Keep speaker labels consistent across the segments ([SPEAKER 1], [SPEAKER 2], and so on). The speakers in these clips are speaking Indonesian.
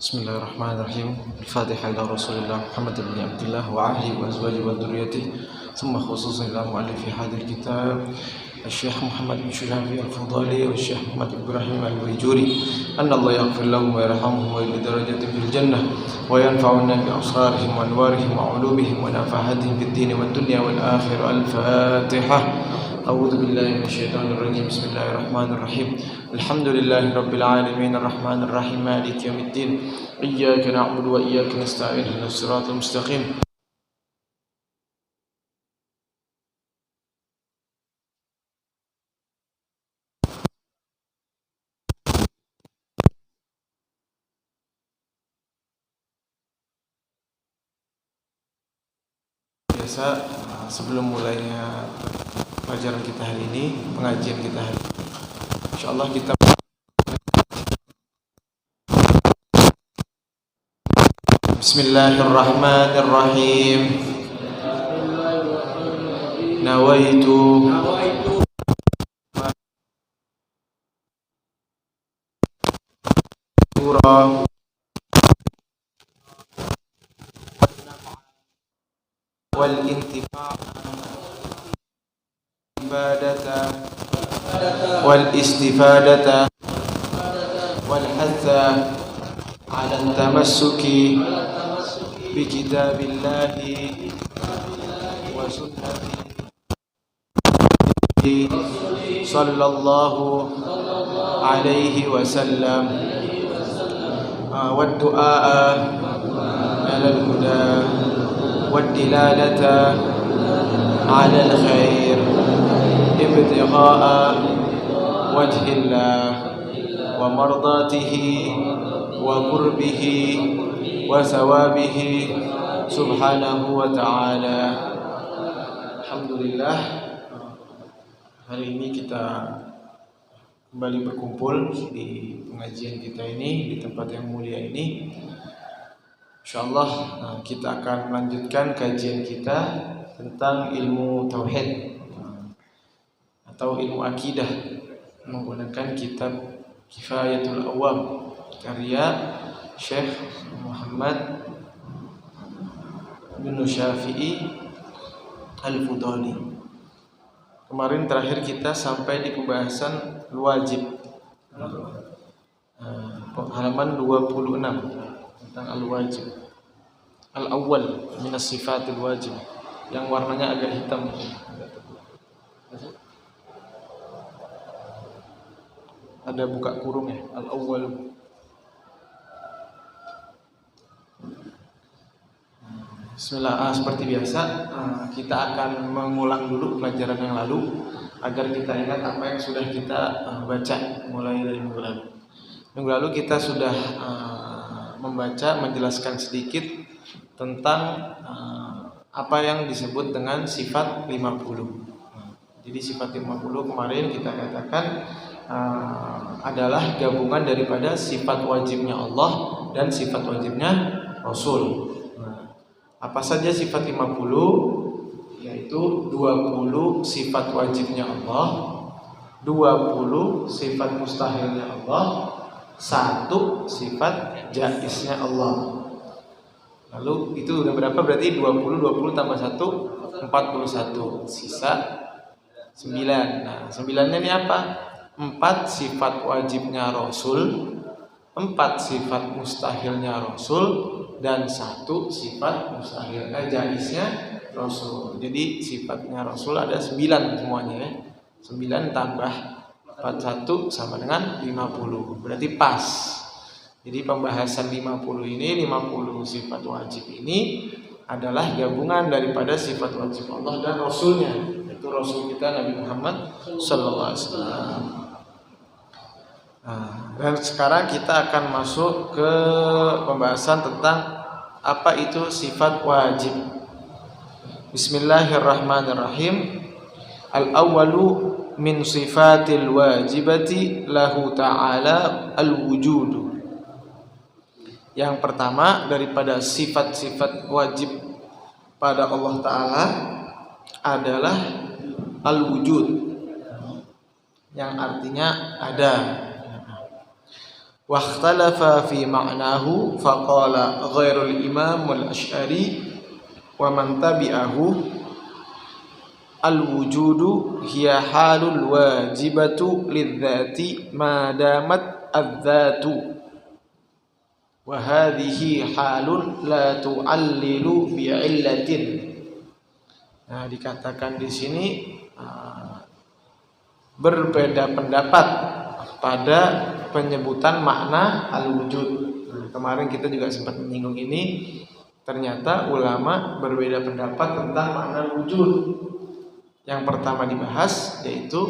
[SPEAKER 1] Bismillahirrahmanirrahim. Al-Fatihah ila Rasulillah Muhammad bin Abdullah wa ahli wa azwaji wa dhurriyyati. Thumma khususan ila mu'allifi hadhil kitab Al-Syekh Muhammad bin Syuhabi Al-Fudali wa Syekh Muhammad Ibrahim Al-Wajuri. Anna Allah yaghfir lahum wa yarhamhum wa yudhi darajatin fil jannah wa yanfa'una bi asrarihim wa anwarihim wa ulumihim wa nafahatihim fid din wad dunya wal akhirah. Al-Fatihah. A'udzu billahi minasyaitonir rajim. Bismillahirrahmanirrahim. Alhamdulillahi rabbil alamin arrahmanir rahim maliki yaumiddin. Iyyaka na'budu wa iyyaka nasta'in ihdinas siratal mustaqim. Biasa sebelum mulainya pelajaran kita hari ini, pengajian kita hari ini, insyaallah kita Bismillahirrahmanirrahim. Nawaitu surah wal intifa' ibadata wal istifadata wal hatha ala tamassuki bi kitabillahi wa sunnati sallallahu alaihi wasallam wa du'a ala al-huda wad dilalata ala al-khair ibtigha'a wajhillah wa mardatihi wa qurbihi wa sawabihi subhanahu wa ta'ala. Alhamdulillah, hari ini kita kembali berkumpul di pengajian kita ini, di tempat yang mulia ini. InsyaAllah kita akan melanjutkan kajian kita tentang ilmu tauhid atau ilmu akidah menggunakan kitab Kifayatul Awam karya Syekh Muhammad bin Syafi'i Al-Fudali. Kemarin terakhir kita sampai di pembahasan al-wajib, halaman 26 tentang al-wajib, al-awwal minas sifatil wajib, yang warnanya agak hitam. Ada buka kurung ya, al-awwal. Bismillah. Seperti biasa kita akan mengulang dulu pelajaran yang lalu agar kita ingat apa yang sudah kita baca mulai dari minggu lalu. Minggu lalu kita sudah membaca, menjelaskan sedikit tentang apa yang disebut dengan sifat 50. Jadi sifat 50 kemarin kita katakan adalah gabungan daripada sifat wajibnya Allah dan sifat wajibnya Rasul. Apa saja sifat 50? Yaitu 20 sifat wajibnya Allah, 20 sifat mustahilnya Allah, 1 sifat jaiznya Allah. Lalu itu udah berapa? Berarti 20 tambah 1 41. Sisa 9. Nah, 9-nya ini apa? 4 sifat wajibnya Rasul, 4 sifat mustahilnya Rasul, dan 1 sifat mustahilnya jaiznya Rasul. Jadi sifatnya Rasul ada 9 semuanya ya. 9 tambah 41 sama dengan 50. Berarti pas. Jadi pembahasan 50 ini, 50 sifat wajib ini adalah gabungan daripada sifat wajib Allah dan Rasulnya, yaitu Rasul kita Nabi Muhammad Sallallahu Alaihi Wasallam. Dan sekarang kita akan masuk ke pembahasan tentang apa itu sifat wajib. Bismillahirrahmanirrahim. Al-awwalu min sifatil wajibati lahu ta'ala al-wujudu. Yang pertama daripada sifat-sifat wajib pada Allah Ta'ala adalah al-wujud, yang artinya ada. Wa ikhtalafa fi ma'nahu faqala ghairul imam al-Asy'ari wa man tabi'ahu al-wujudu hiya halul wajibatu lidzati ma damat adzatu wa hadhihi halun la tu'allilu bi'illatin. Nah, dikatakan di sini berbeda pendapat pada penyebutan makna al-wujud. Kemarin kita juga sempat menyinggung ini. Ternyata ulama berbeda pendapat tentang makna wujud. Yang pertama dibahas yaitu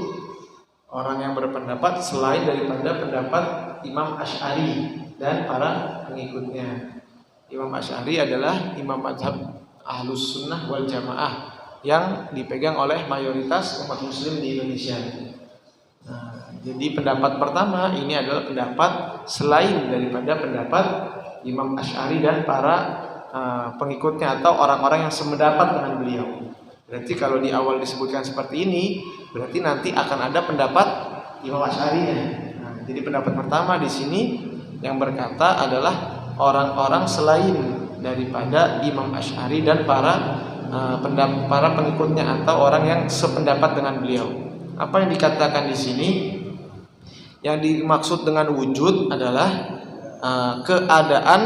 [SPEAKER 1] orang yang berpendapat selain daripada pendapat Imam Asy'ari dan para pengikutnya. Imam Asy'ari adalah imam mazhab Ahlus Sunnah wal Jamaah yang dipegang oleh mayoritas umat muslim di Indonesia. Nah, jadi pendapat pertama ini adalah pendapat selain daripada pendapat Imam Asy'ari dan para pengikutnya atau orang-orang yang sependapat dengan beliau. Berarti kalau di awal disebutkan seperti ini, berarti nanti akan ada pendapat Imam Asy'ari-nya. Nah, jadi pendapat pertama di sini yang berkata adalah orang-orang selain daripada Imam Asy'ari dan para pengikutnya atau orang yang sependapat dengan beliau. Apa yang dikatakan di sini? Yang dimaksud dengan wujud adalah keadaan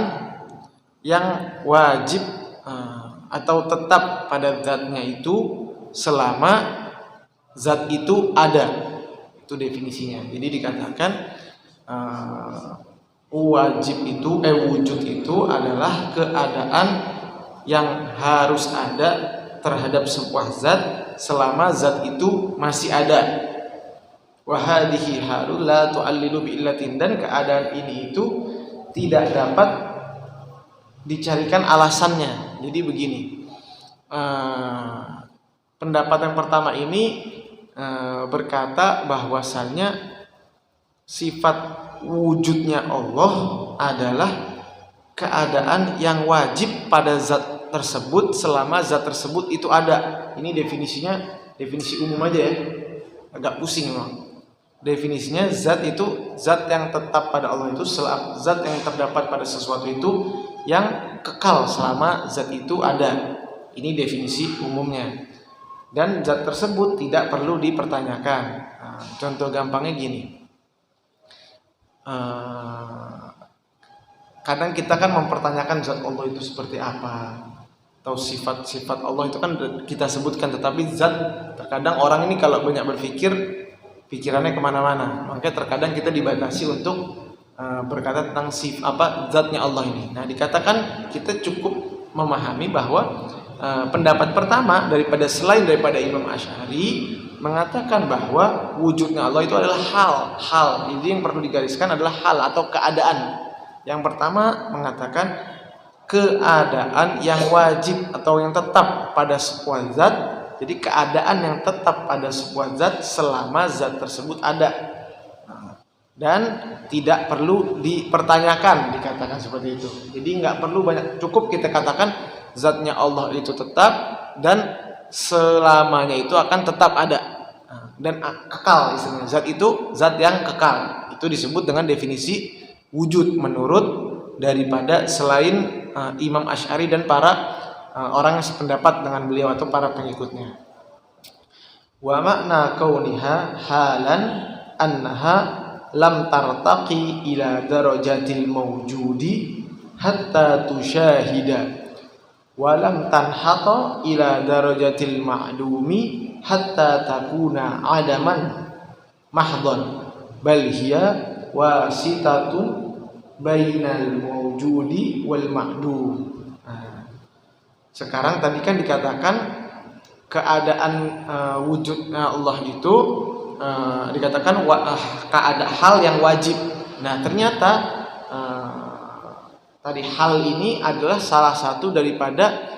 [SPEAKER 1] yang wajib atau tetap pada zatnya itu selama zat itu ada. Itu definisinya. Jadi dikatakan wujud itu adalah keadaan yang harus ada terhadap sebuah zat selama zat itu masih ada. Wa hadhihi halul la tu'allilu bi illatin, dan keadaan ini itu tidak dapat dicarikan alasannya. Jadi begini, pendapat yang pertama ini berkata bahwasannya sifat wujudnya Allah adalah keadaan yang wajib pada zat tersebut selama zat tersebut itu ada. Ini definisinya definisi umum aja ya, agak pusing memang. Definisinya zat itu zat yang tetap pada Allah itu zat yang terdapat pada sesuatu itu yang kekal selama zat itu ada. Ini definisi umumnya. Dan zat tersebut tidak perlu dipertanyakan. Nah, contoh gampangnya gini. Kadang kita kan mempertanyakan zat Allah itu seperti apa, atau sifat-sifat Allah itu kan kita sebutkan, tetapi zat terkadang orang ini kalau banyak berpikir pikirannya kemana-mana, makanya terkadang kita dibatasi untuk berkata tentang zatnya Allah ini. Nah, dikatakan kita cukup memahami bahwa pendapat pertama selain daripada Imam Asy'ari mengatakan bahwa wujudnya Allah itu adalah hal. Jadi yang perlu digariskan adalah hal atau keadaan. Yang pertama mengatakan keadaan yang wajib atau yang tetap pada sebuah zat. Jadi keadaan yang tetap pada sebuah zat selama zat tersebut ada dan tidak perlu dipertanyakan, dikatakan seperti itu. Jadi nggak perlu banyak, cukup kita katakan zatnya Allah itu tetap dan selamanya itu akan tetap ada dan kekal. Istilahnya zat itu zat yang kekal. Itu disebut dengan definisi wujud menurut daripada selain Imam Asy'ari dan para orang yang sependapat dengan beliau atau para pengikutnya. Wa makna kauniha halan annaha lam tartaqi ila darajatil mawjudi hatta tusyahida wa lam tanhata ila darajatil ma'dumi hatta takuna adaman mahdhan bal hiya wasitatun bainal mawjudi wal ma'dum. Sekarang tadi kan dikatakan keadaan wujudnya Allah itu dikatakan keadaan hal yang wajib. Nah ternyata tadi hal ini adalah salah satu daripada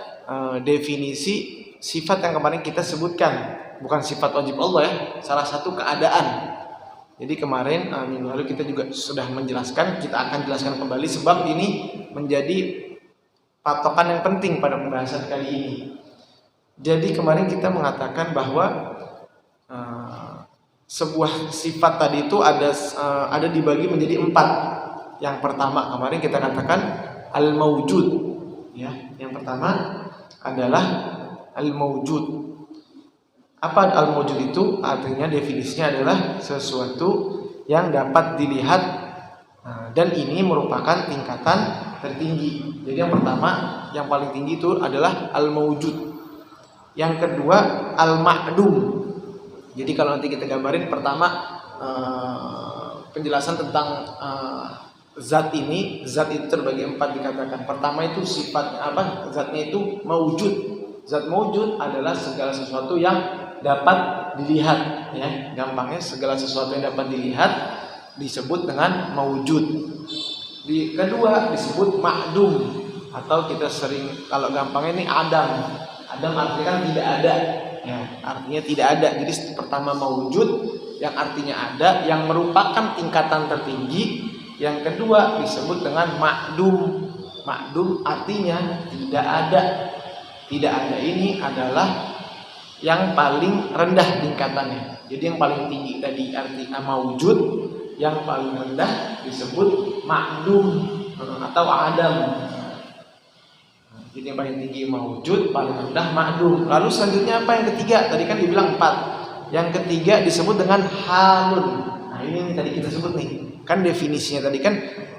[SPEAKER 1] definisi sifat yang kemarin kita sebutkan, bukan sifat wajib Allah ya, salah satu keadaan. Jadi kemarin minggu lalu kita juga sudah menjelaskan, kita akan jelaskan kembali sebab ini menjadi patokan yang penting pada pembahasan kali ini. Jadi kemarin kita mengatakan bahwa sebuah sifat tadi itu ada dibagi menjadi 4. Yang pertama kemarin kita katakan al-mawjud, ya. Yang pertama adalah al-mawjud. Apa al-mawjud itu? Artinya definisinya adalah sesuatu yang dapat dilihat dan ini merupakan tingkatan tertinggi. Jadi yang pertama, yang paling tinggi itu adalah al-mawjud. Yang kedua al-ma'dum. Jadi kalau nanti kita gambarin, pertama penjelasan tentang zat ini. Zat itu terbagi 4 dikatakan. Pertama itu sifatnya apa? Zatnya itu mawjud. Zat mawjud adalah segala sesuatu yang dapat dilihat, ya. Gampangnya segala sesuatu yang dapat dilihat disebut dengan mawjud. Di kedua disebut ma'dum, atau kita sering kalau gampangnya ini adam. Adam artinya kan tidak ada, ya, artinya tidak ada. Jadi pertama mawjud yang artinya ada, yang merupakan tingkatan tertinggi. Yang kedua disebut dengan ma'dum. Ma'dum artinya tidak ada. Tidak ada ini adalah yang paling rendah tingkatannya. Jadi yang paling tinggi tadi artinya mawjud, yang paling rendah disebut ma'dum atau adam. Jadi yang paling tinggi mawjud, paling rendah ma'dum. Lalu selanjutnya apa yang ketiga? Tadi kan dibilang 4. Yang ketiga disebut dengan halun. Nah ini tadi kita sebut nih. Kan definisinya tadi kan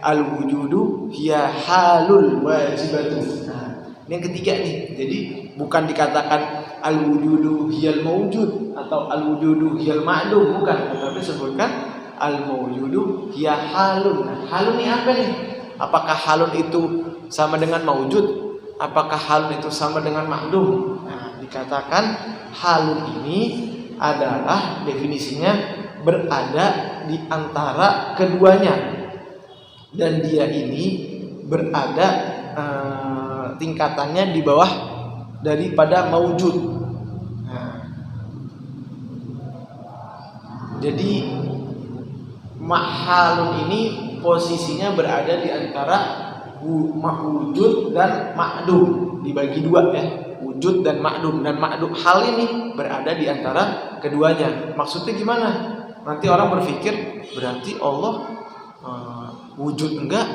[SPEAKER 1] al-wujudu hiya halul wajibatu. Nah, ini yang ketiga nih. Jadi bukan dikatakan al-wujudu hiyal mawjud atau al-wujudu hiyal ma'dum, bukan, tetapi sebutkan al-mawjudu hiya halun. Nah, halun ini apa nih? Apakah halun itu sama dengan mawjud? Apakah halun itu sama dengan ma'dum? Nah, dikatakan halun ini adalah definisinya berada di antara keduanya, dan dia ini berada tingkatannya di bawah daripada mawjud. Nah, jadi mahalun ini posisinya berada di antara wujud dan ma'dum, dibagi 2 ya, wujud dan ma'dum. Dan ma'dum hal ini berada di antara keduanya. Maksudnya gimana? Nanti orang berpikir berarti Allah wujud enggak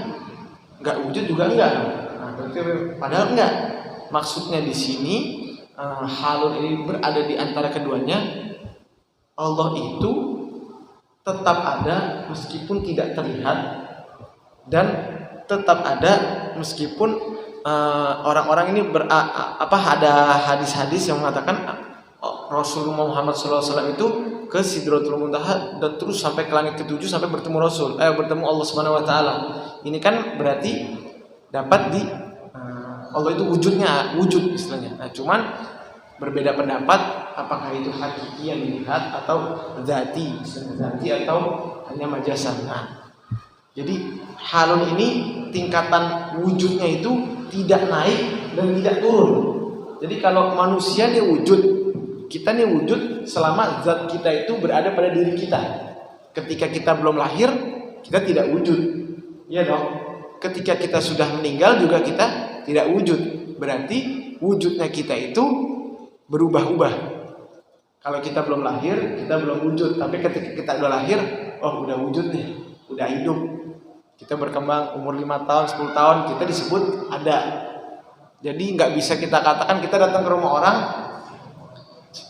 [SPEAKER 1] wujud juga enggak. Nah, berarti padahal enggak. Maksudnya di sini halun ini berada di antara keduanya. Allah itu tetap ada meskipun tidak terlihat, dan tetap ada meskipun orang-orang ini ada hadis-hadis yang mengatakan Rasulullah Muhammad SAW itu ke Sidratul Muntaha dan terus sampai ke langit ke-7 sampai bertemu bertemu Allah Subhanahu Wa Taala. Ini kan berarti dapat di Allah itu wujud istilahnya. Nah, cuman berbeda pendapat apakah itu hakiki yang dilihat atau zati atau hanya majasan. Nah, jadi halun ini tingkatan wujudnya itu tidak naik dan tidak turun. Jadi kalau manusia dia wujud, kita nih wujud selama zat kita itu berada pada diri kita. Ketika kita belum lahir, kita tidak wujud. Iya dong. Ketika kita sudah meninggal juga kita tidak wujud. Berarti wujudnya kita itu berubah-ubah. Kalau kita belum lahir, kita belum wujud. Tapi ketika kita udah lahir, udah wujud nih, udah hidup. Kita berkembang umur 5 tahun, 10 tahun, kita disebut ada. Jadi nggak bisa kita katakan kita datang ke rumah orang,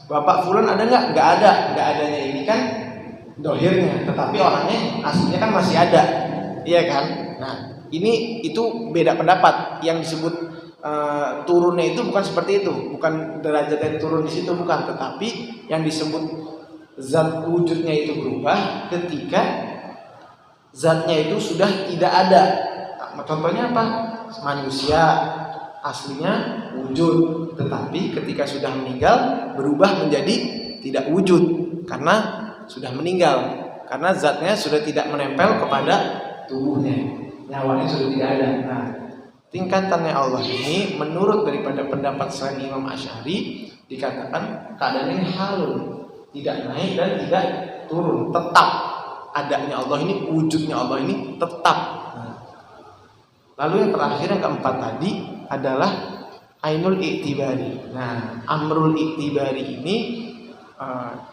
[SPEAKER 1] Bapak Fulan ada nggak? Nggak ada. Nggak adanya ini kan dohirnya, tetapi orangnya aslinya kan masih ada, iya kan? Nah, itu beda pendapat. Yang disebut turunnya itu bukan seperti itu, bukan derajat yang turun di situ, bukan. Tetapi yang disebut zat wujudnya itu berubah ketika zatnya itu sudah tidak ada. Contohnya apa? Manusia aslinya wujud, tetapi ketika sudah meninggal berubah menjadi tidak wujud karena sudah meninggal, karena zatnya sudah tidak menempel kepada tubuhnya, nyawanya sudah tidak ada. Nah, tingkatannya Allah ini menurut daripada pendapat selain Imam Asy'ari dikatakan keadaannya halun, tidak naik dan tidak turun, tetap adanya Allah ini, wujudnya Allah ini tetap. Lalu yang terakhir, yang keempat tadi adalah ainul i'tibari. Nah, amrul i'tibari ini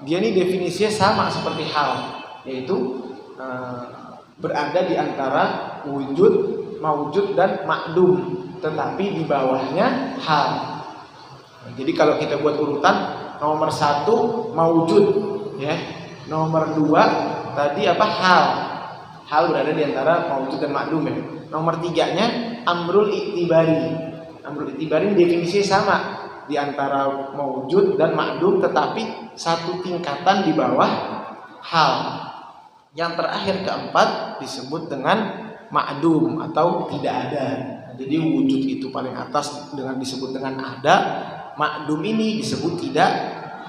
[SPEAKER 1] dia ini definisinya sama seperti hal, yaitu berada di antara wujud, maujud dan makdum, tetapi di bawahnya hal. Jadi kalau kita buat urutan, nomor 1 maujud, ya. Nomor 2 tadi apa? Hal berada di antara maujud dan makdum, ya. Nomor 3-nya amrul i'tibari. Amrul i'tibari definisinya sama di antara maujud dan makdum, tetapi satu tingkatan di bawah hal. Yang terakhir keempat disebut dengan makdum atau tidak ada. Jadi wujud itu paling atas dengan disebut dengan ada, makdum ini disebut tidak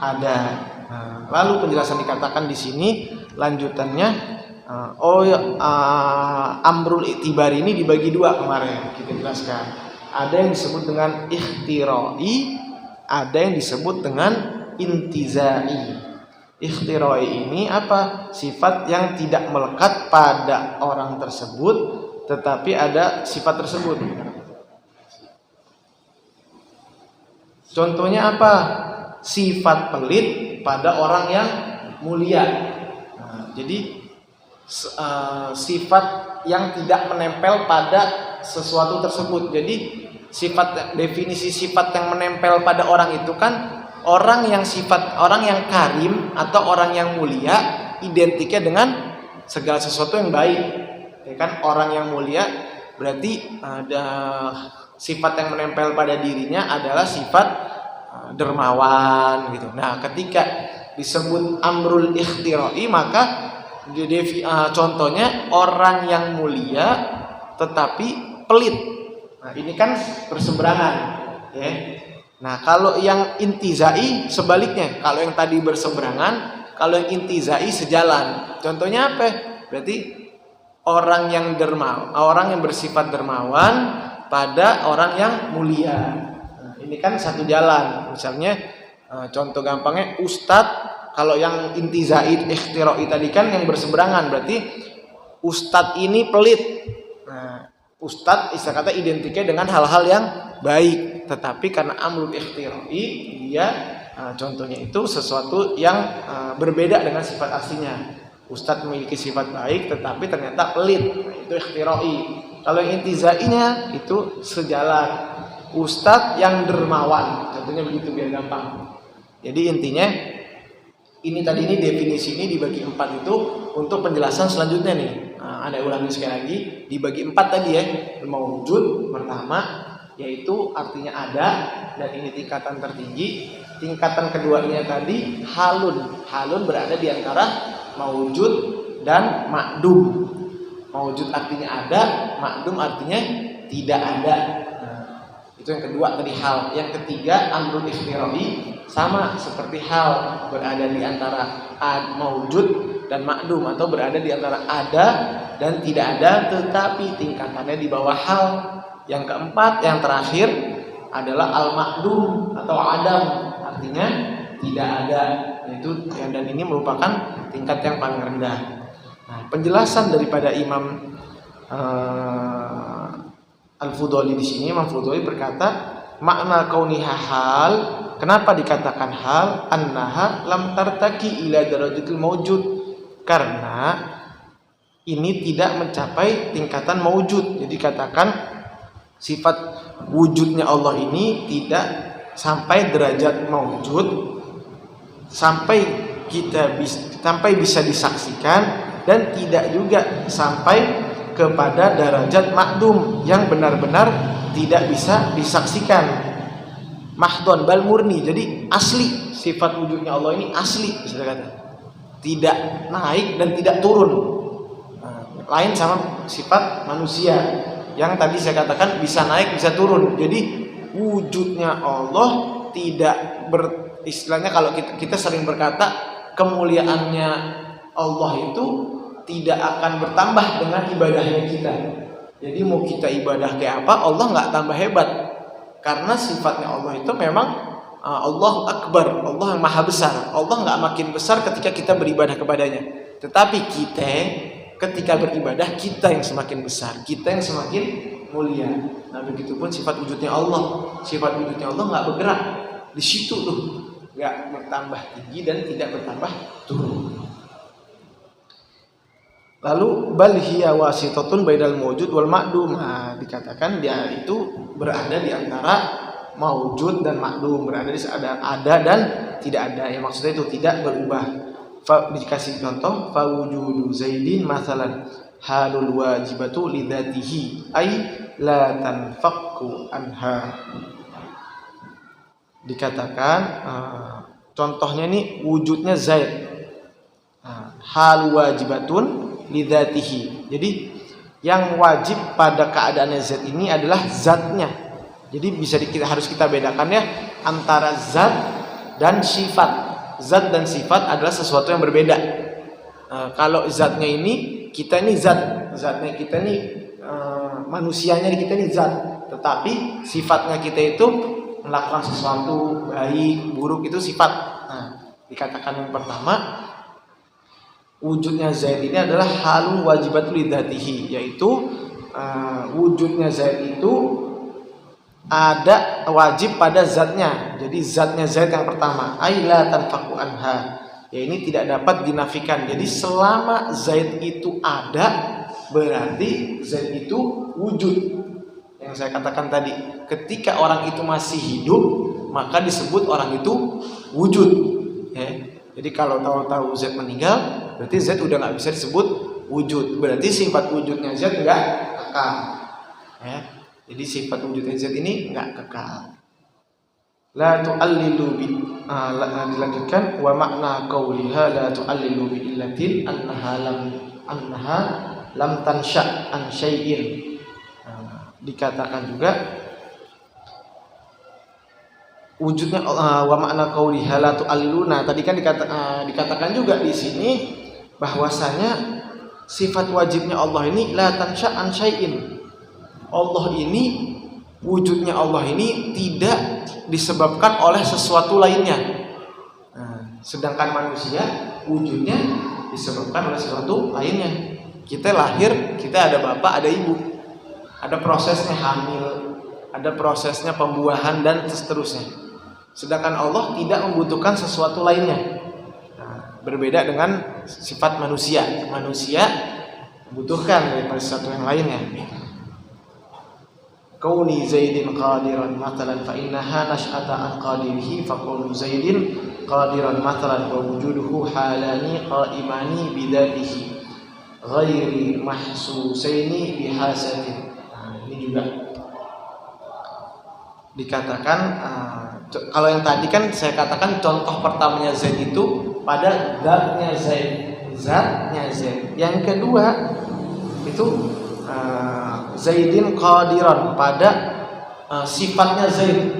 [SPEAKER 1] ada. Lalu penjelasan dikatakan di sini lanjutannya. Amrul i'tibari ini dibagi dua kemarin kita jelaskan. Ada yang disebut dengan ikhtirai, ada yang disebut dengan intizai. Ikhtirai ini apa? Sifat yang tidak melekat pada orang tersebut, tetapi ada sifat tersebut. Contohnya apa? Sifat pelit pada orang yang mulia. Jadi sifat yang tidak menempel pada sesuatu tersebut. Jadi definisi sifat yang menempel pada orang itu kan orang yang karim atau orang yang mulia identiknya dengan segala sesuatu yang baik. Ya kan, orang yang mulia berarti ada sifat yang menempel pada dirinya adalah sifat dermawan gitu. Nah, ketika disebut amrul ikhtirai maka contohnya orang yang mulia tetapi pelit. Nah, ini kan berseberangan, ya. Nah, kalau yang intizai sebaliknya. Kalau yang tadi berseberangan, kalau yang intizai sejalan. Contohnya apa? Berarti orang yang orang yang bersifat dermawan pada orang yang mulia. Nah, ini kan satu jalan. Misalnya contoh gampangnya ustadz. Kalau yang intizai ikhtirai tadi kan yang berseberangan, berarti ustadz ini pelit. Nah, ustadz istilah kata identiknya dengan hal-hal yang baik, tetapi karena amrul ikhtirai dia contohnya itu sesuatu yang berbeda dengan sifat aslinya. Ustadz memiliki sifat baik tetapi ternyata pelit. Nah, itu ikhtirai. Kalau yang intizainya itu sejalan. Ustadz yang dermawan, contohnya begitu biar gampang. Jadi intinya ini definisi ini dibagi 4 itu untuk penjelasan selanjutnya nih. Ada ulangi sekali lagi, dibagi 4 tadi ya. Maujud pertama yaitu artinya ada, dan ini tingkatan tertinggi. Tingkatan keduanya tadi halun. Halun berada di antara maujud dan makdum. Maujud artinya ada, makdum artinya tidak ada. Itu yang kedua tadi hal. Yang ketiga amrul ikhtirai, sama seperti hal, berada di antara maujud dan makdum, atau berada di antara ada dan tidak ada tetapi tingkatannya di bawah hal. Yang keempat, yang terakhir adalah al-makdum atau adam, artinya tidak ada, yaitu dan ini merupakan tingkat yang paling rendah. Nah, penjelasan daripada Imam Al-Fudhali di sini, Imam Fudhali berkata, makna kauniha hal, kenapa dikatakan hal? Annaha lam tartaki ila darajatil maujud, karena ini tidak mencapai tingkatan maujud. Jadi katakan sifat wujudnya Allah ini tidak sampai derajat maujud, sampai bisa disaksikan, dan tidak juga sampai kepada derajat makdum yang benar-benar tidak bisa disaksikan. Mahdon bal murni, jadi asli, sifat wujudnya Allah ini asli, bisa kata. Tidak naik dan tidak turun. Lain sama sifat manusia yang tadi saya katakan bisa naik bisa turun. Jadi wujudnya Allah tidak istilahnya kalau kita sering berkata kemuliaannya Allah itu tidak akan bertambah dengan ibadahnya kita. Jadi mau kita ibadah kayak apa, Allah nggak tambah hebat. Karena sifatnya Allah itu memang Allahu Akbar, Allah yang maha besar. Allah nggak makin besar ketika kita beribadah kepadanya. Tetapi kita ketika beribadah, kita yang semakin besar, kita yang semakin mulia. Nah begitupun sifat wujudnya Allah. Sifat wujudnya Allah nggak bergerak di situ tuh, nggak bertambah tinggi dan tidak bertambah turun. Lalu bal hiya wasitatun bainal mawjud wal ma'dum. Nah, dikatakan dia itu berada di antara maujud dan ma'dum, berada di ada dan tidak ada. Yang maksudnya itu tidak berubah. Dikasih contoh fa wujudu zaidin masalan halul wajibatu lidzatihi ay la tanfakku anha. Dikatakan contohnya ini wujudnya Zaid. Hal wajibatun lidzatihi. Jadi yang wajib pada keadaannya Zaid ini adalah zatnya. Jadi harus kita bedakan ya antara zat dan sifat. Zat dan sifat adalah sesuatu yang berbeda. Kalau zatnya ini kita ini zatnya kita ini manusianya kita ini zat. Tetapi sifatnya kita itu melakukan sesuatu baik, buruk itu sifat. Nah, dikatakan yang pertama wujudnya Zaid ini adalah halun wajibatul lidzatihi, yaitu wujudnya Zaid itu ada wajib pada zatnya. Jadi zatnya Zaid yang pertama, aila tanfaku anha, ya ini tidak dapat dinafikan. Jadi selama Zaid itu ada, berarti Zaid itu wujud. Yang saya katakan tadi, ketika orang itu masih hidup, maka disebut orang itu wujud. Ya. Jadi kalau tahu-tahu Zaid meninggal, berarti Zaid udah nggak bisa disebut wujud. Berarti sifat wujudnya Zaid nggak kekal. Ya. Jadi sifat wujudnya Zaid ini nggak kekal. La tu'allilu bi dilanjutkan wa makna qauliha la tu'allilu bi illatin annaha lam tansha an syai'in. Dikatakan juga wujudnya wa makna qauliha la tu'alliluna. Tadi kan dikatakan juga di sini bahwasanya sifat wajibnya Allah ini la tansha an syai'in. Allah ini wujudnya Allah ini tidak disebabkan oleh sesuatu lainnya. Sedangkan manusia wujudnya disebabkan oleh sesuatu lainnya. Kita lahir, kita ada bapak, ada ibu. Ada prosesnya hamil, ada prosesnya pembuahan dan seterusnya. Sedangkan Allah tidak membutuhkan sesuatu lainnya. Berbeda dengan sifat manusia. Manusia membutuhkan daripada sesuatu yang lainnya. Kauni Zaidin qadiran matalan fa innaha nash'ata an qadirihi fa qawlu Zaidin qadiran matalan wa wujuduhu halani qaimani bidatihi ghairi mahsusaini bihasatin. Ini juga dikatakan kalau yang tadi kan saya katakan contoh pertamanya Zaid itu pada zatnya Zaid. Yang kedua itu Zaidin qadiran pada sifatnya Zaid,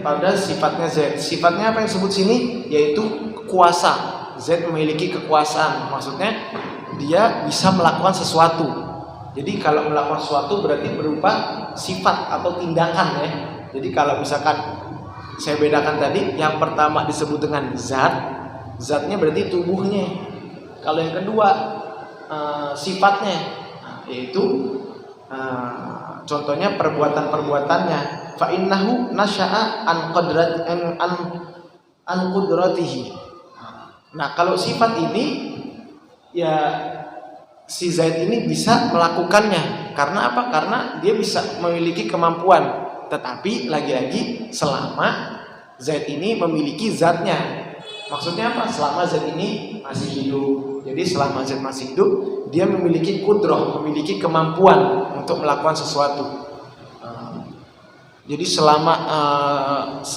[SPEAKER 1] Sifatnya apa yang disebut sini yaitu kuasa. Zaid memiliki kekuasaan. Maksudnya dia bisa melakukan sesuatu. Jadi kalau melakukan sesuatu berarti berupa sifat atau tindakan ya. Jadi kalau misalkan saya bedakan tadi, yang pertama disebut dengan zatnya berarti tubuhnya. Kalau yang kedua sifatnya, yaitu contohnya perbuatan-perbuatannya. Fa innahu nasya'a an qudratihi. Nah, kalau sifat ini ya si Zaid ini bisa melakukannya. Karena apa? Karena dia bisa memiliki kemampuan. Tetapi lagi-lagi selama Zaid ini memiliki zatnya. Maksudnya apa? Selama Zaid ini masih hidup. Jadi selama Zaid masih hidup, dia memiliki kudrah, memiliki kemampuan untuk melakukan sesuatu. Jadi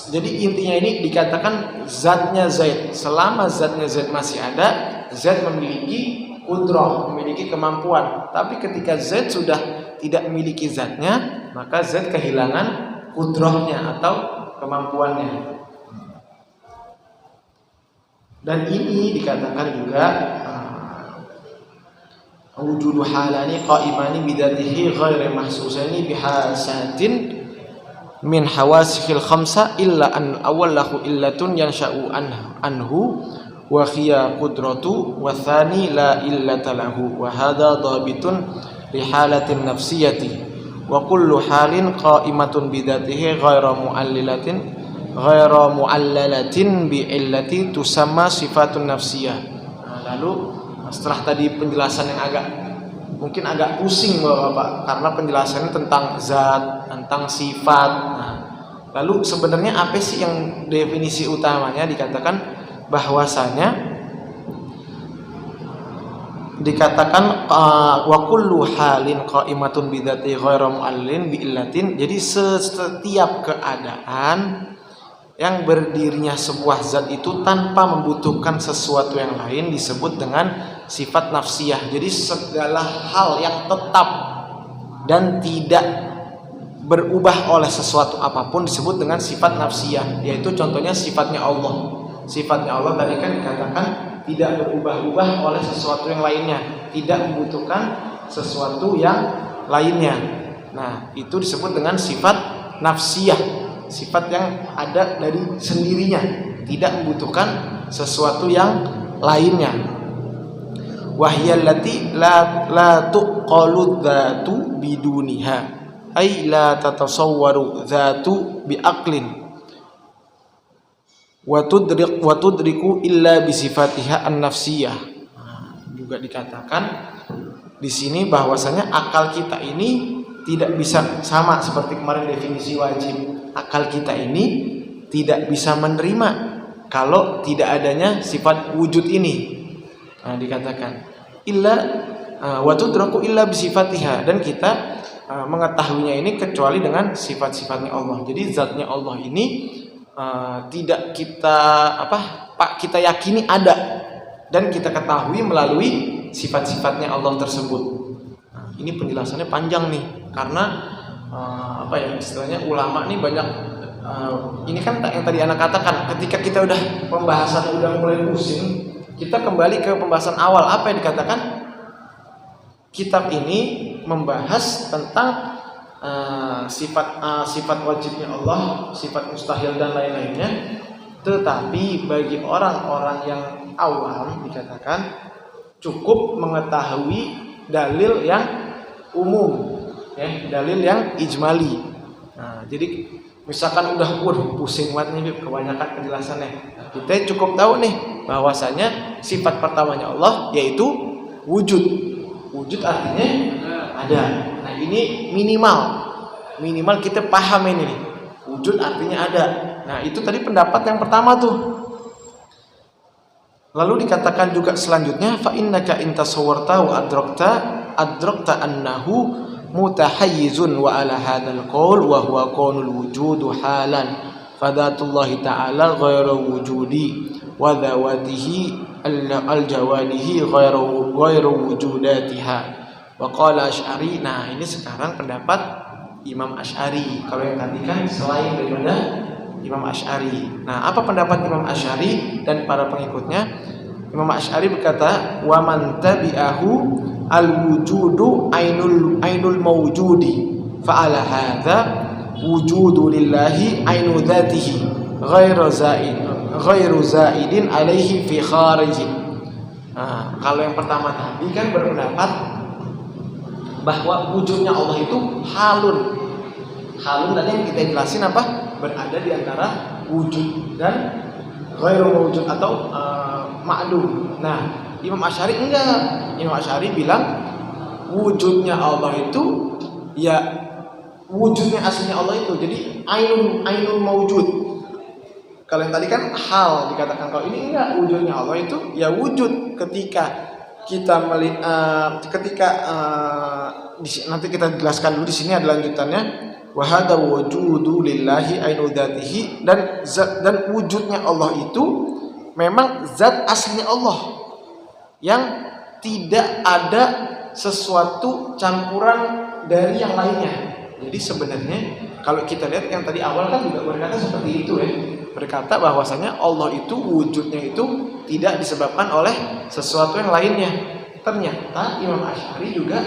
[SPEAKER 1] jadi intinya ini dikatakan zatnya Zaid. Selama zatnya Zaid masih ada, Zaid memiliki kudrah, memiliki kemampuan. Tapi ketika Zaid sudah tidak memiliki zatnya, maka Zaid kehilangan kudrahnya atau kemampuannya. Dan ini dikatakan juga wujudu halani qaimani bidatihi ghairi mahsusani bihasatin min hawasihil khamsa illa an awallahu illatun yansha'u anhu wa khiya qudratu wa thani la illata lahu wa hadha dhabitun li halatin nafsiyati wa kullu halin qaimatun bidatihi ghaira mu'allalatin bi illati tusamma sifatun nafsiyah. Lalu setelah tadi penjelasan yang mungkin agak pusing Bapak karena penjelasannya tentang zat, tentang sifat. Lalu sebenarnya apa sih yang definisi utamanya? Dikatakan bahwasanya wa kullu halin qaimatun bidzati ghairu mu'allin bi illatin. Jadi setiap keadaan yang berdirinya sebuah zat itu tanpa membutuhkan sesuatu yang lain disebut dengan sifat nafsiyah. Jadi segala hal yang tetap dan tidak berubah oleh sesuatu apapun disebut dengan sifat nafsiyah. Yaitu contohnya sifatnya Allah. Sifatnya Allah tadi kan dikatakan tidak berubah-ubah oleh sesuatu yang lainnya, tidak membutuhkan sesuatu yang lainnya. Nah, itu disebut dengan sifat nafsiyah. Sifat yang ada dari sendirinya, tidak membutuhkan sesuatu yang lainnya. Wahyallati la tuqalu dzatu biduniha, ay la tatasawwaru dzatu biaqlin wa tudriku illa bisifatiha an-nafsiyah. Juga dikatakan di sini bahwasanya akal kita ini tidak bisa sama seperti kemarin definisi wajib. Akal kita ini tidak bisa menerima kalau tidak adanya sifat wujud ini. Dikatakan illa wa tudraku illa bisifatiha, dan kita mengetahuinya ini kecuali dengan sifat-sifatnya Allah. Jadi zatnya Allah ini tidak kita yakini ada dan kita ketahui melalui sifat-sifatnya Allah tersebut. Ini penjelasannya panjang nih karena istilahnya ulama nih banyak ini kan yang tadi anak katakan, ketika kita udah pembahasan udah mulai pusing, kita kembali ke pembahasan awal. Apa yang dikatakan? Kitab ini membahas tentang sifat wajibnya Allah, sifat mustahil dan lain-lainnya. Tetapi bagi orang-orang yang awam dikatakan cukup mengetahui dalil yang umum, dalil yang ijmali. Jadi misalkan udah pusing banget nih kebanyakan penjelasannya, kita cukup tahu nih bahwasanya sifat pertamanya Allah yaitu wujud. Wujud artinya ada. Nah, ini minimal kita paham ini nih. Wujud artinya ada. Nah, itu tadi pendapat yang pertama tuh. Lalu dikatakan juga selanjutnya fa innaka intasawwarta wa adrakta annahu mutahayyizun wa ala hadzal qaul wa huwa qaulul wujudu halan fadatullahi ta'ala ghairu wujudi wa dzawatihi al-jawalihi ghairu wujudatiha wa qala Asy'ari. Nah, ini sekarang pendapat Imam Asy'ari. Kalau yang tadi kan selain daripada Imam Asy'ari. Nah, apa pendapat Imam Asy'ari dan para pengikutnya? Imam Asy'ari berkata, wa man tabi'ahu al-wujudu ainul mawjudi fa ala hadza wujudu lillahi ainu dzatihi ghairu zaidin alaihi fi khariji. Nah, kalau yang pertama tadi kan berpendapat bahwa wujudnya Allah itu halun tadi yang kita jelasin apa? Berada di antara wujud dan ghairu mawjud atau ma'lum. Nah, Imam Asy'ari enggak. Imam Asy'ari bilang wujudnya Allah itu ya wujudnya aslinya Allah itu. Jadi ainul mawjud. Kalau yang tadi kan hal dikatakan, kalau ini enggak, wujudnya Allah itu ya wujud ketika kita nanti kita jelaskan dulu di sini ada lanjutannya. Wa hadza wujudu lillahi ainu dzatihi, dan wujudnya Allah itu memang zat aslinya Allah yang tidak ada sesuatu campuran dari yang lainnya. Jadi sebenarnya kalau kita lihat yang tadi awal kan juga berkata seperti itu ya. Berkata bahwasanya Allah itu wujudnya itu tidak disebabkan oleh sesuatu yang lainnya. Ternyata Imam Asy'ari juga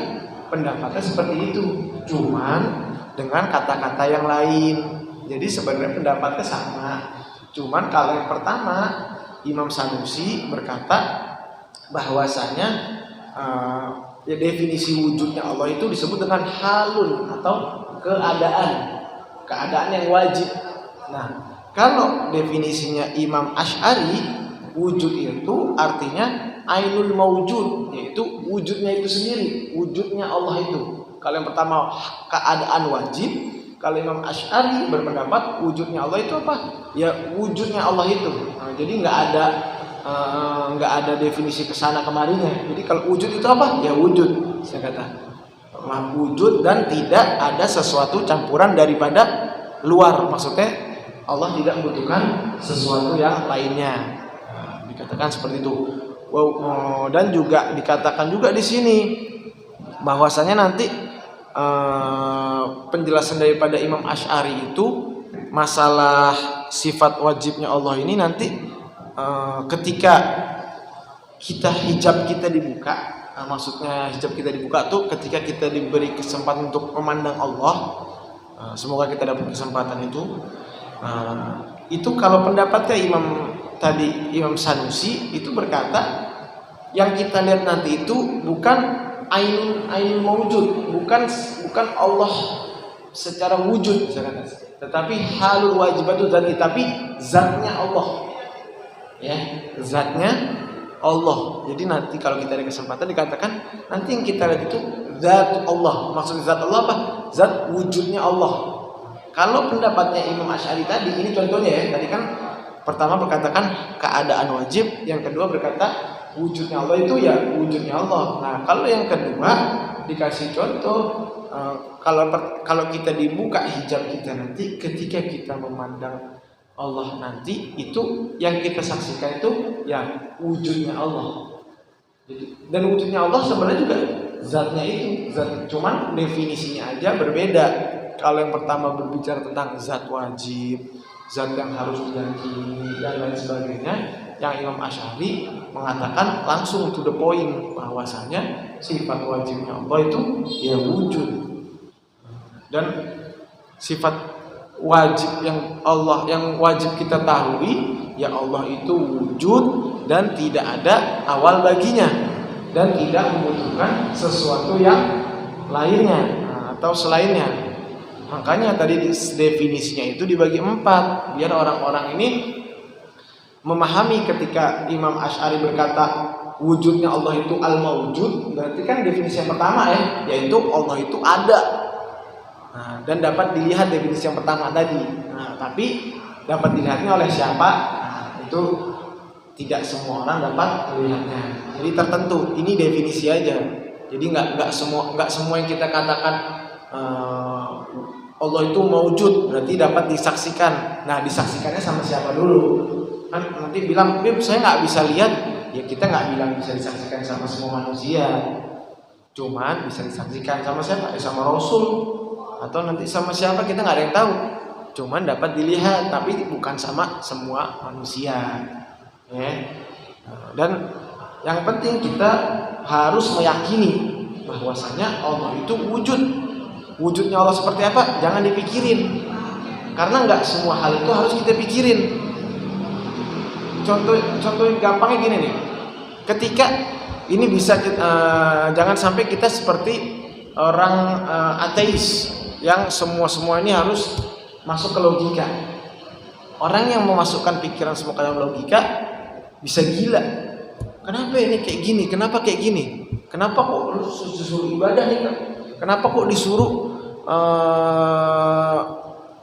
[SPEAKER 1] pendapatnya seperti itu, cuman dengan kata-kata yang lain. Jadi sebenarnya pendapatnya sama. Cuman kalau yang pertama Imam Sanusi berkata bahwasanya ya definisi wujudnya Allah itu disebut dengan halun atau keadaan yang wajib. Nah, kalau definisinya Imam Asy'ari, wujud itu artinya ainul maujud, yaitu wujudnya itu sendiri, wujudnya Allah itu. Kalau yang pertama keadaan wajib, kalau Imam Asy'ari berpendapat wujudnya Allah itu apa? Ya wujudnya Allah itu. Nah, jadi nggak ada definisi kesana kemarinya. Jadi kalau wujud itu apa? Ya wujud, saya kata. Wujud dan tidak ada sesuatu campuran daripada luar. Maksudnya Allah tidak membutuhkan sesuatu yang lainnya. Nah, dikatakan seperti itu. Dan juga dikatakan juga di sini bahwasanya nanti penjelasan daripada Imam Asy'ari itu masalah sifat wajibnya Allah ini nanti ketika hijab kita dibuka, maksudnya hijab kita dibuka tuh ketika kita diberi kesempatan untuk memandang Allah. Semoga kita dapat kesempatan itu. Itu kalau pendapatnya Imam Sanusi itu berkata yang kita lihat nanti itu bukan ainul maujud, bukan Allah secara wujud, tetapi halul wajibatu dzati, tapi zatnya Allah. Ya, zatnya Allah. Jadi nanti kalau kita ada kesempatan dikatakan nanti yang kita lihat itu zat Allah. Maksud zat Allah apa? Zat wujudnya Allah. Kalau pendapatnya Imam Asy'ari tadi, ini contohnya ya. Tadi kan pertama berkatakan keadaan wajib, yang kedua berkata wujudnya Allah itu ya wujudnya Allah. Nah, kalau yang kedua dikasih contoh kalau kita dibuka hijab kita nanti ketika kita memandang Allah nanti itu yang kita saksikan itu ya wujudnya Allah. Dan wujudnya Allah sebenarnya juga zatnya itu, cuman definisinya aja berbeda. Kalau yang pertama berbicara tentang zat wajib, zat yang harus diyakini dan lain sebagainya, yang Imam Asy'ari mengatakan langsung to the point bahwasanya sifat wajibnya Allah itu ya wujud. Dan sifat wajib yang wajib kita tahu ya Allah itu wujud dan tidak ada awal baginya dan tidak membutuhkan sesuatu yang lainnya atau selainnya. Makanya tadi definisinya itu dibagi 4 biar orang-orang ini memahami ketika Imam Asy'ari berkata wujudnya Allah itu al-maujud, berarti kan definisi yang pertama ya, yaitu Allah itu ada. Nah, dan dapat dilihat definisi yang pertama tadi. Nah, tapi dapat dilihatnya oleh siapa? Nah, itu tidak semua orang dapat melihatnya. Jadi tertentu. Ini definisi aja. Jadi nggak semua yang kita katakan Allah itu maujud berarti dapat disaksikan. Nah, disaksikannya sama siapa dulu? Kan nanti bilang, saya nggak bisa lihat. Ya kita nggak bilang bisa disaksikan sama semua manusia. Cuman bisa disaksikan sama siapa? Sama Rasul. Atau nanti sama siapa kita nggak ada yang tahu, cuman dapat dilihat, tapi bukan sama semua manusia, ya. Dan yang penting kita harus meyakini bahwasanya Allah itu wujud. Wujudnya Allah seperti apa? Jangan dipikirin, karena nggak semua hal itu harus kita pikirin. Contoh gampangnya gini nih, ketika ini bisa jangan sampai kita seperti orang ateis yang semua ini harus masuk ke logika. Orang yang memasukkan pikiran semua ke dalam logika bisa gila. Kenapa ini kayak gini? Kenapa kayak gini? Kenapa kok disuruh ibadah nih? Kenapa kok disuruh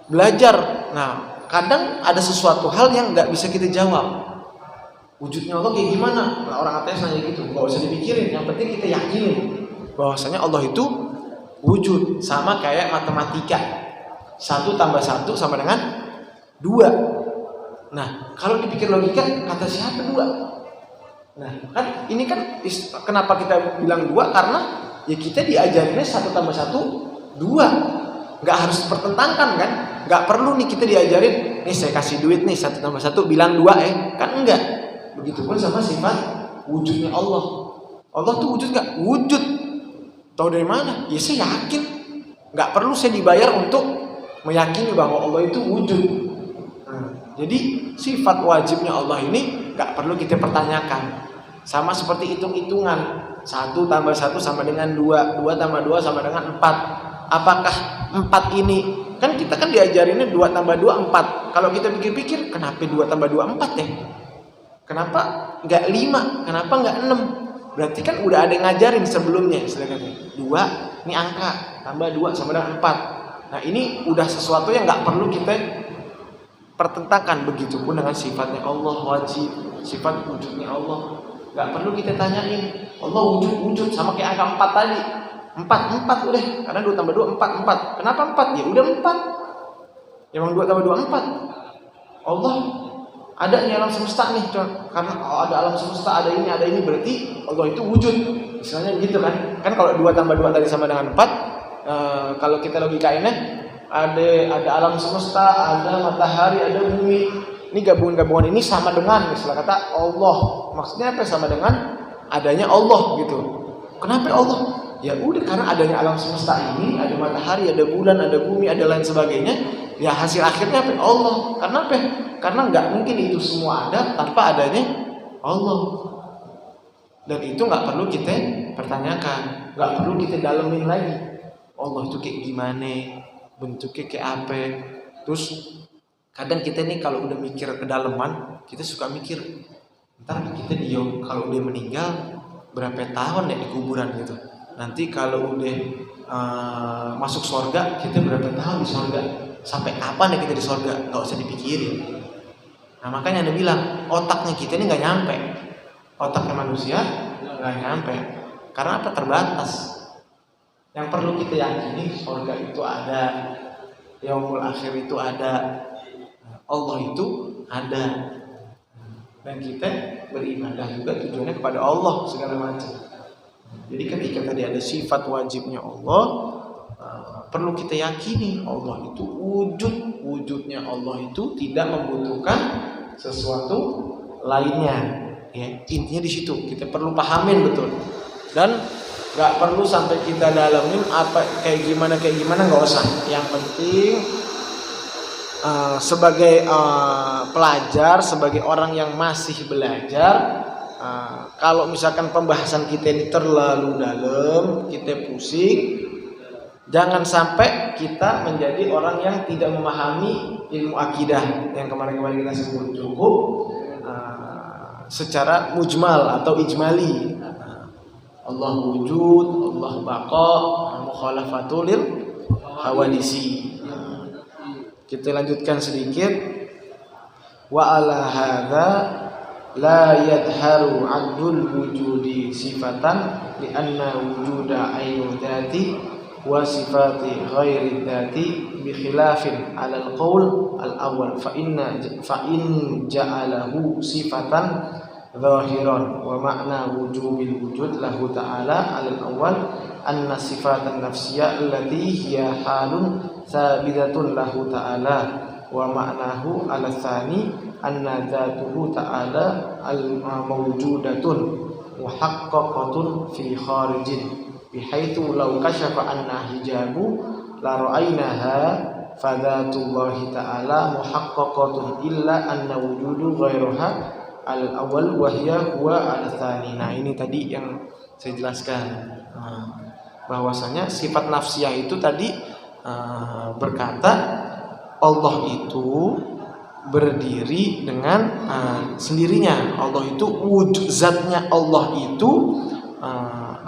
[SPEAKER 1] belajar? Nah, kadang ada sesuatu hal yang nggak bisa kita jawab. Wujudnya Allah kayak gimana? Nah, orang ateis nanya gitu, nggak usah dipikirin. Yang penting kita yakinin bahwasanya Allah itu wujud. Sama kayak matematika, 1 tambah 1 sama dengan 2. Nah, kalau dipikir logika, kata siapa 2? Nah, kan ini kan kenapa kita bilang 2? Karena ya kita diajarinnya 1 tambah 1 2. nggak harus pertentangkan kan, nggak perlu nih kita diajarin nih saya kasih duit nih 1+1 bilang 2 kan enggak. Begitupun sama sifat wujudnya Allah. Allah tuh wujud nggak? Wujud. Tahu dari mana? Ya saya yakin. Nggak perlu saya dibayar untuk meyakini bahwa Allah itu wujud. Jadi sifat wajibnya Allah ini nggak perlu kita pertanyakan. Sama seperti hitung-hitungan. 1 + 1 sama dengan 2, 2 + 2 sama dengan 4. Apakah 4 ini, kan kita kan diajarinnya 2 + 2 4. Kalau kita pikir-pikir, kenapa 2 + 2 4 ya? Kenapa nggak 5? Kenapa nggak 6? Berarti kan udah ada yang ngajarin sebelumnya. Istilahnya 2, ini angka, tambah 2 sama dengan 4. Nah ini udah sesuatu yang nggak perlu kita pertentangkan. Begitupun dengan sifatnya Allah wajib, sifat wujudnya Allah. Nggak perlu kita tanyain, Allah wujud sama kayak angka 4 tadi. 4 udah, karena 2 + 2 4. Kenapa 4? Ya udah 4. Emang 2 + 2 4. Allah ada di alam semesta nih, karena ada alam semesta, ada ini berarti Allah itu wujud. Misalnya gitu kan. Kan kalau 2 + 2 tadi sama dengan 4, kalau kita logikainnya ada alam semesta, ada matahari, ada bumi. Ini gabungan-gabungan ini sama dengan misalnya kata Allah. Maksudnya apa? Sama dengan adanya Allah gitu. Kenapa Allah? Ya udah karena adanya alam semesta ini, ada matahari, ada bulan, ada bumi, ada lain sebagainya. Ya hasil akhirnya apa? Allah. Karena apa? Karena nggak mungkin itu semua ada tanpa adanya Allah. Dan itu nggak perlu kita pertanyakan, nggak perlu kita dalemin lagi. Allah itu kayak gimana, bentuknya kayak apa. Terus kadang kita nih kalau udah mikir kedalaman, kita suka mikir, ntar kita kalau dia meninggal berapa tahun ya di kuburan gitu. Nanti kalau udah masuk surga, kita berapa tahun di surga? Sampai kapan ya kita di surga? Nggak usah dipikirin. Nah makanya Anda bilang otaknya kita ini nggak nyampe, otaknya manusia nggak nyampe. Karena apa? Terbatas. Yang perlu kita yakini surga itu ada, yaumul akhir itu ada, Allah itu ada, dan kita beribadah juga tujuannya kepada Allah segala macam. Jadi ketika tadi ada sifat wajibnya Allah, perlu kita yakini Allah itu wujudnya Allah itu tidak membutuhkan sesuatu lainnya. Ya, intinya di situ kita perlu pahamin betul, dan nggak perlu sampai kita dalamin apa kayak gimana nggak usah. Yang penting sebagai pelajar, sebagai orang yang masih belajar, kalau misalkan pembahasan kita ini terlalu dalam, kita pusing, jangan sampai kita menjadi orang yang tidak memahami ilmu akidah yang kemarin-kemarin kita sebut. Cukup secara mujmal atau ijmali. Allah wujud, Allah baqa, mukhalafatul hawadisi. Kita lanjutkan sedikit. Wa ala hadza la yadharu 'adul wujudi sifatan li anna wujuda ainul dzati wa sifati ghairi dzati bi khilafin 'ala al-qaul al-awwal fa in ja'alahu sifatan zahiran wa makna wujubil wujud lahu ta'ala 'ala al-awwal anna sifatan nafsiyah allati hiya halun thabitatun lahu ta'ala wa ma'nahu 'ala tsani anna dzatuhu ta'ala al-mawjudatun muhaqqaqatun fi kharijin bihaitsu law kashafa anna hijabu la ra'aynaha fa dzatullahi ta'ala muhaqqaqatun illa anna wujudu ghairuha al-awwal wa hiya huwa al-tsani. Nah, ini tadi yang saya jelaskan. Bahwasanya sifat nafsiyah itu tadi berkata Allah itu berdiri dengan sendirinya. Allah itu wujud, zatnya Allah itu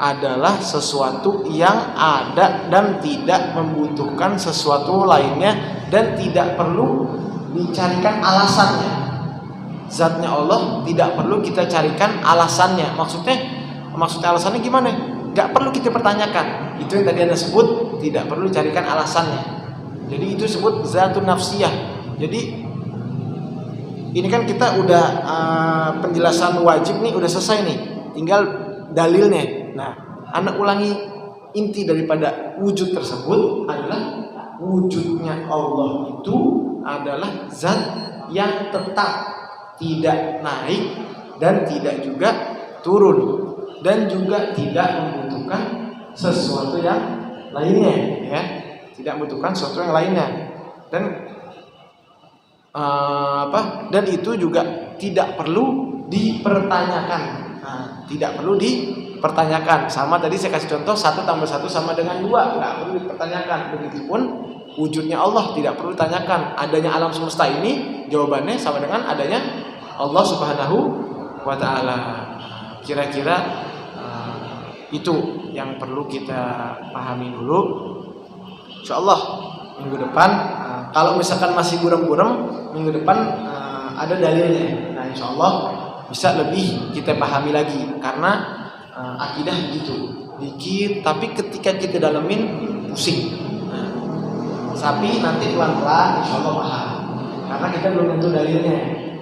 [SPEAKER 1] adalah sesuatu yang ada dan tidak membutuhkan sesuatu lainnya dan tidak perlu dicarikan alasannya. Zatnya Allah tidak perlu kita carikan alasannya. Maksudnya alasannya gimana? Gak perlu kita pertanyakan. Itu yang tadi Anda sebut, tidak perlu carikan alasannya. Jadi itu disebut zatun nafsiyah. Jadi ini kan kita udah penjelasan wajib nih udah selesai nih. Tinggal dalilnya. Nah, Anda ulangi inti daripada wujud tersebut adalah wujudnya Allah itu adalah zat yang tetap, tidak naik dan tidak juga turun, dan juga tidak membutuhkan sesuatu yang lainnya, ya, tidak membutuhkan sesuatu yang lainnya, dan dan itu juga tidak perlu dipertanyakan. Tidak perlu dipertanyakan. Sama tadi saya kasih contoh 1 tambah 1 sama dengan 2, nggak perlu dipertanyakan. Begitupun wujudnya Allah tidak perlu ditanyakan. Adanya alam semesta ini jawabannya sama dengan adanya Allah Subhanahu wa taala. Kira-kira itu yang perlu kita pahami dulu. Insyaallah minggu depan kalau misalkan masih buram-buram, minggu depan ada dalilnya. Nah, insyaallah bisa lebih kita pahami lagi, karena akidah gitu dikit, tapi ketika kita dalemin pusing. Tapi nanti pelan-pelan insyaallah paham, karena kita belum tentu dalilnya.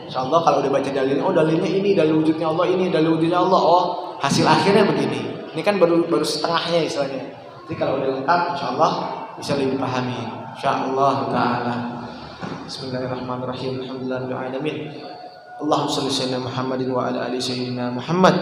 [SPEAKER 1] Insyaallah kalau udah baca dalilnya, oh dalilnya ini, dalil wujudnya Allah ini, dalil wujudnya Allah, oh hasil akhirnya begini. Ini kan baru setengahnya istilahnya. Jadi kalau udah lengkap insyaallah bisa lebih pahami insyaallah taala. Bismillahirrahmanirrahim. Alhamdulillahirabbil alamin. Allahumma shalli ala Muhammadin wa ala ali sayyidina Muhammad.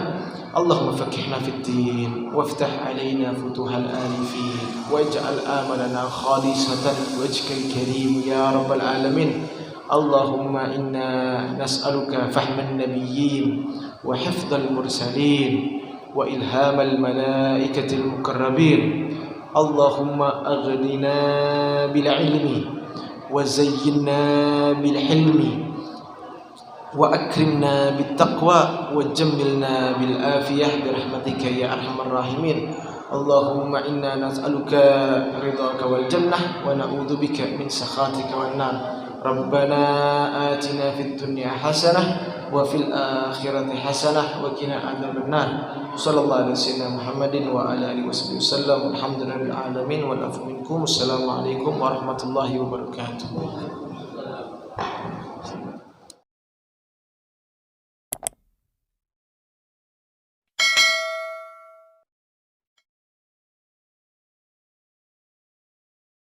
[SPEAKER 1] Allahumma faqqihna fid din waftah alaina futuhal alifin waj'al amalana khalisatan wajhikal karim ya rabbal alamin. Allahumma inna nas'aluka fahman nabiyyin wa hifdzal mursalin wa ilhamal malaikatil muqarrabin. Allahumma aghnina bil ilmi wa zayyinna bil hilmi wa akrimna bit taqwa wa jammilna bil afiyah bi rahmatika ya arhamar rahimin. Allahumma inna nas'aluka ridhaka wal jannah wa na'udzubika min sakhatika wan nar. Rabbana atina fid dunya hasanah wa fil akhirati hasanah wa qina adzaban nar. Sallallahu alaihi wasallam Muhammadin wa ala alihi wasallam. Alhamdulillahil alamin wal afu minkum. Assalamualaikum warahmatullahi wabarakatuh.